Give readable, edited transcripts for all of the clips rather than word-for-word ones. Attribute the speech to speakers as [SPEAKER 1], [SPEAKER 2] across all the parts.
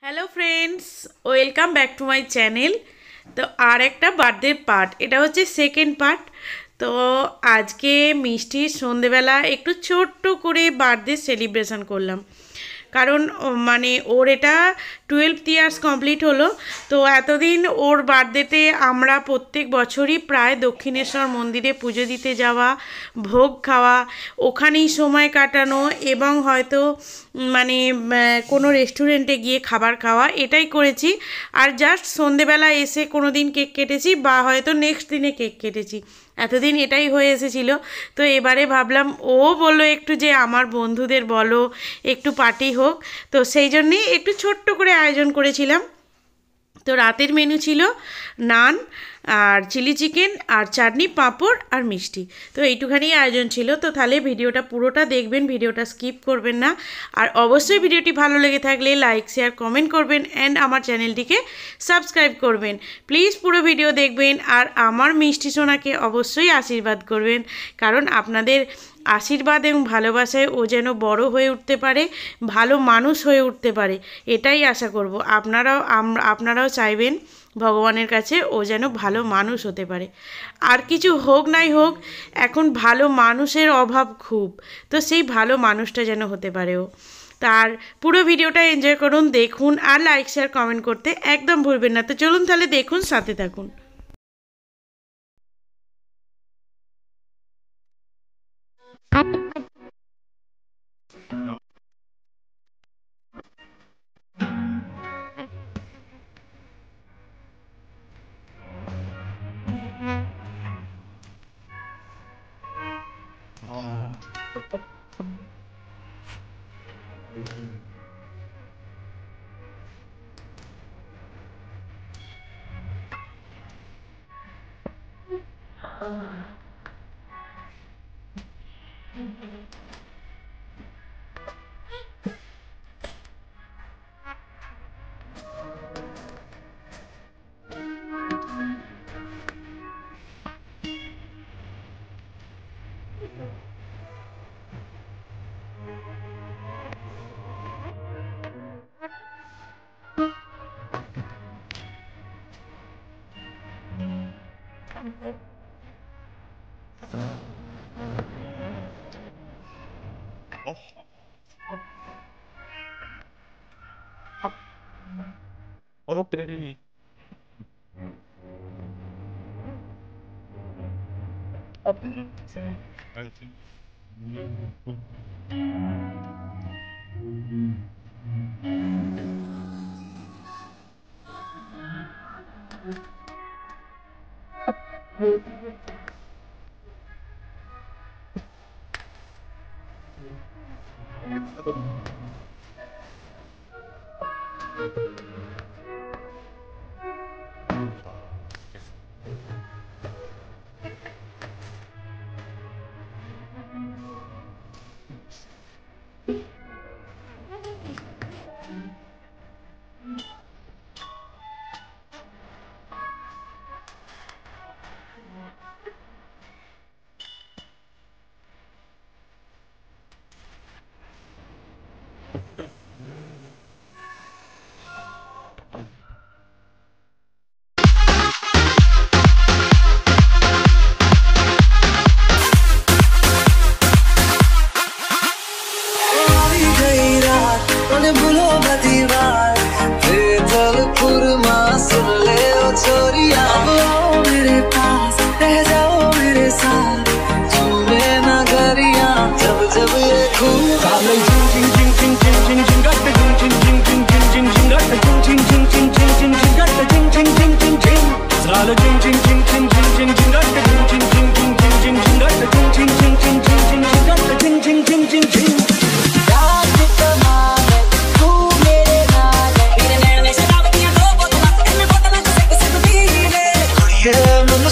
[SPEAKER 1] Hello friends welcome back to my channel. तो और एक बार्थडे पार्ट এটা হচ্ছে সেকেন্ড পার্ট। তো আজকে মিষ্টির সন্ধ্যাবেলা একটু ছোট্ট করে বার্থডে সেলিব্রেশন করলাম, কারণ মানে ওর এটা 12 ইয়ার্স কমপ্লিট হলো। তো এতদিন ওর বার্থডেতে আমরা প্রত্যেক বছরই প্রায় দক্ষিণেশ্বর মন্দিরে পুজো দিতে যাওয়া, ভোগ খাওয়া, ওখানেই সময় কাটানো এবং হয়তো মানে কোনো রেস্টুরেন্টে গিয়ে খাবার খাওয়া, এটাই করেছি। আর জাস্ট সন্ধেবেলা এসে কোনো দিন কেক কেটেছি বা হয়তো নেক্সট দিনে কেক কেটেছি, এতদিন এটাই হয়ে এসেছিল। তো এবারে ভাবলাম, ও বললো একটু যে আমার বন্ধুদের বলো একটু পার্টি হোক, তো সেই জন্যেই একটু ছোট্ট করে আয়োজন করেছিলাম। তো রাতের মেনু ছিল নান আর চিলি চিকেন আর চাটনি, পাঁপড় আর মিষ্টি। তো এইটুখানি আয়োজন ছিল। তো তাহলে ভিডিওটা পুরোটা দেখবেন, ভিডিওটা স্কিপ করবেন না। আর অবশ্যই ভিডিওটি ভালো লেগে থাকলে লাইক শেয়ার কমেন্ট করবেন অ্যান্ড আমার চ্যানেলটিকে সাবস্ক্রাইব করবেন। প্লিজ পুরো ভিডিও দেখবেন আর আমার মিষ্টি সোনাকে অবশ্যই আশীর্বাদ করবেন, কারণ আপনাদের আশীর্বাদ এবং ভালোবাসায় ও যেন বড় হয়ে উঠতে পারে, ভালো মানুষ হয়ে উঠতে পারে, এটাই আশা করব। আপনারাও চাইবেন ভগবানের কাছে ও যেন ভালো মানুষ হতে পারে। আর কিছু হোক নাই হোক, এখন ভালো মানুষের অভাব খুব, তো সেই ভালো মানুষটা যেন হতে পারে ও। তার পুরো ভিডিওটা এনজয় করুন, দেখুন আর লাইক শেয়ার কমেন্ট করতে একদম ভুলবেন না। তো চলুন তাহলে দেখুন, সাথে থাকুন।
[SPEAKER 2] 어렵대. 알지.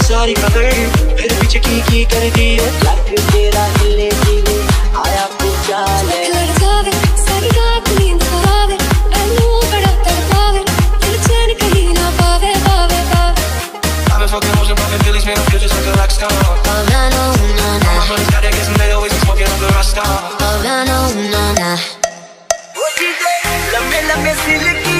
[SPEAKER 2] सारी खबर फिर पीछे की कर दी है तेरा हिले हिले आया पूछा ले लड़कावे सारी रात नींद खराबे मैनू बड़ा तड़पावे दिल चैन कहीं ना पावे पावे पावे I've been fucking motion broken feelings man I feel just like a rock star Oh na no na na my friends got that gas and they always be smoking on the rock star Oh na no na na लम्बे लम्बे silkie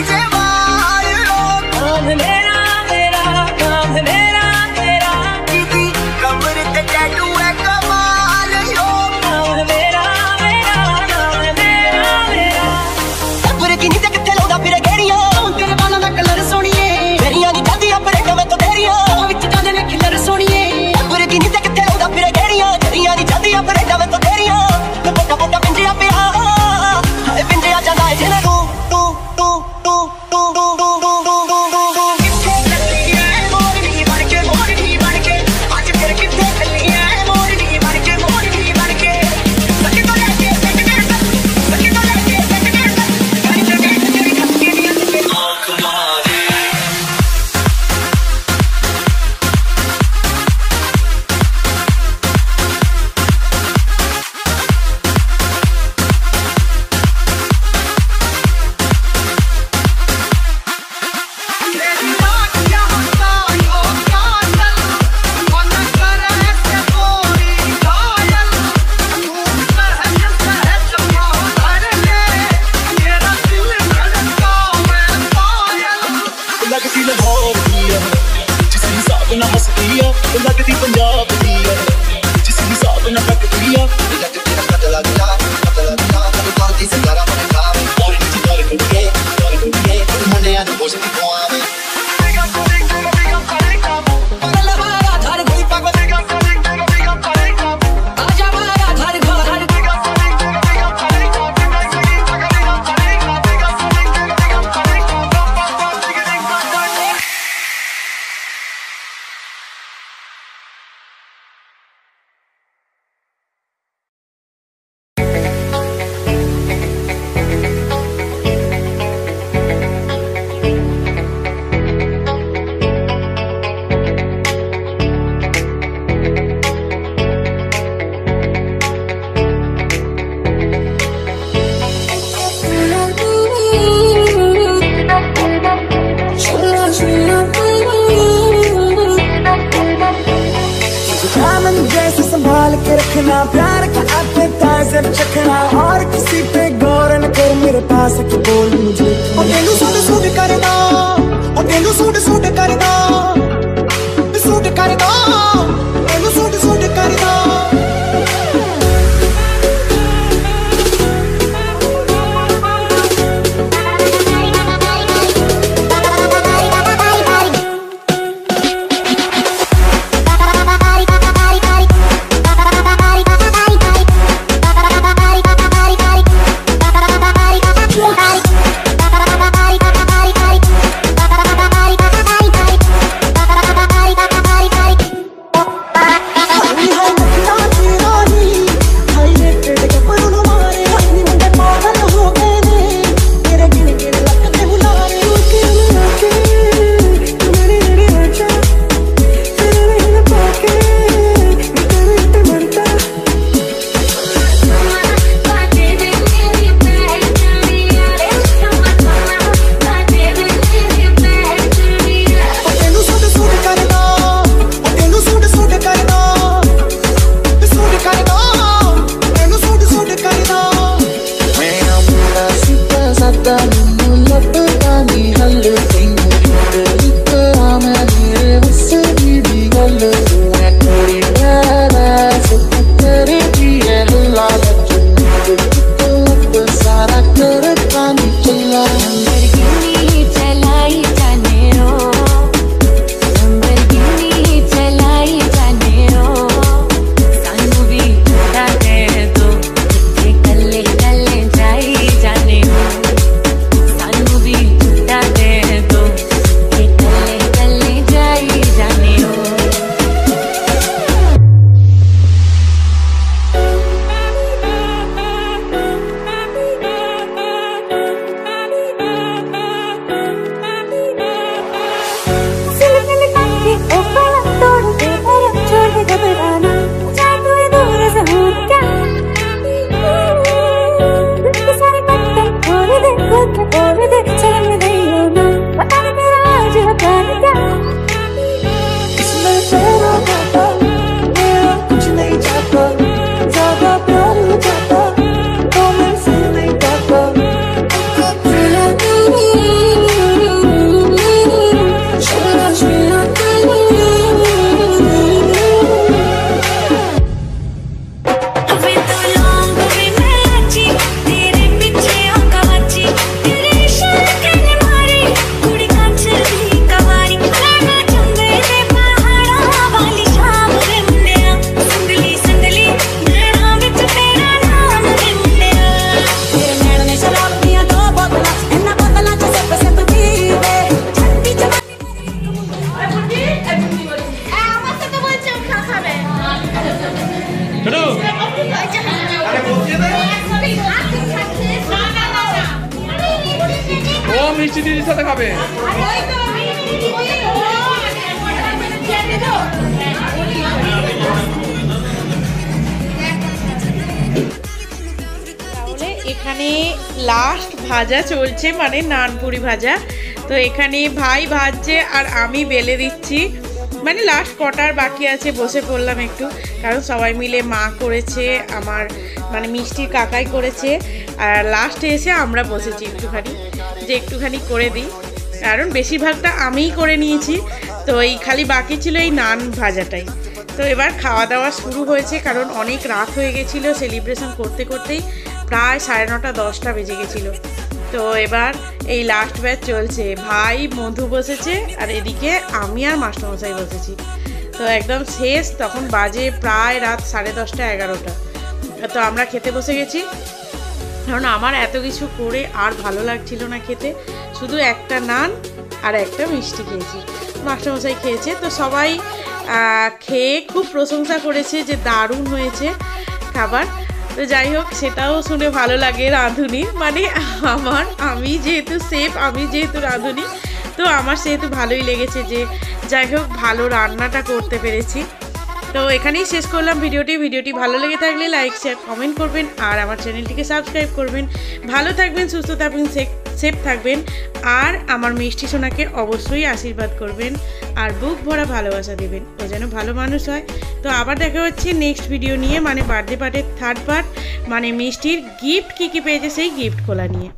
[SPEAKER 3] प्यार का appetiser चखना और किसी पे गौर न कर मेरे पास के बोल मुझे और तेनू सूट सूट करदा और तेनू सूट सूट करदा सूट करदा तेनू सूट सूट करदा
[SPEAKER 4] মিষ্টি দিদির সাথে খাবে।
[SPEAKER 1] তাহলে এখানে লাস্ট ভাজা চলছে, মানে নানপুরি ভাজা। তো এখানে ভাই ভাজছে আর আমি বেলে দিচ্ছি, মানে লাস্ট কটার বাকি আছে, বসে পড়লাম একটু, কারণ সবাই মিলে মা করেছে, আমার মানে মিষ্টির কাকাই করেছে, আর লাস্টে এসে আমরা বসেছি একটুখানি, যে একটুখানি করে দিই, কারণ বেশিরভাগটা আমিই করে নিয়েছি। তো এই খালি বাকি ছিল এই নান ভাজাটাই। তো এবার খাওয়া দাওয়া শুরু হয়েছে, কারণ অনেক রাত হয়ে গেছিলো, সেলিব্রেশন করতে করতেই প্রায় 9:30 10টা বেজে গেছিলো। তো এবার এই লাস্ট ব্যাচ চলছে, ভাই মধু বসেছে আর এদিকে আমি আর মাস্টারমশাই বসেছি। তো একদম শেষ, তখন বাজে প্রায় রাত 10:30 11টা। তো আমরা খেতে বসে গেছি, কারণ আমার এত কিছু করে আর ভালো লাগছিল না খেতে, শুধু একটা নান আর একটা মিষ্টি খেয়েছি, মাস্টারমশাই খেয়েছে। তো সবাই খেয়ে খুব প্রশংসা করেছে যে দারুণ হয়েছে খাবার। তো যাই হোক, সেটাও শুনে ভালো লাগে, রাঁধুনি মানে আমি যেহেতু শেফ, আমি যেহেতু রাঁধুনি, তো আমার সেহেতু ভালোই লেগেছে যে যাই হোক ভালো রান্নাটা করতে পেরেছি। তো এখানেই শেষ করলাম ভিডিওটি ভালো লেগে থাকলে লাইক শেয়ার কমেন্ট করবেন আর আমার চ্যানেলটিকে সাবস্ক্রাইব করবেন। ভালো থাকবেন, সুস্থ থাকবেন, সেফ থাকবেন আর আমার মিষ্টি সোনাকে অবশ্যই আশীর্বাদ করবেন আর বুক ভরা ভালোবাসা দেবেন, ও যেন ভালো মানুষ হয়। তো আবার দেখা হচ্ছে নেক্সট ভিডিও নিয়ে, মানে বার্থডে পার্টের থার্ড পার্ট, মানে মিষ্টির গিফট কী কী পেয়েছে সেই গিফট খোলা নিয়ে।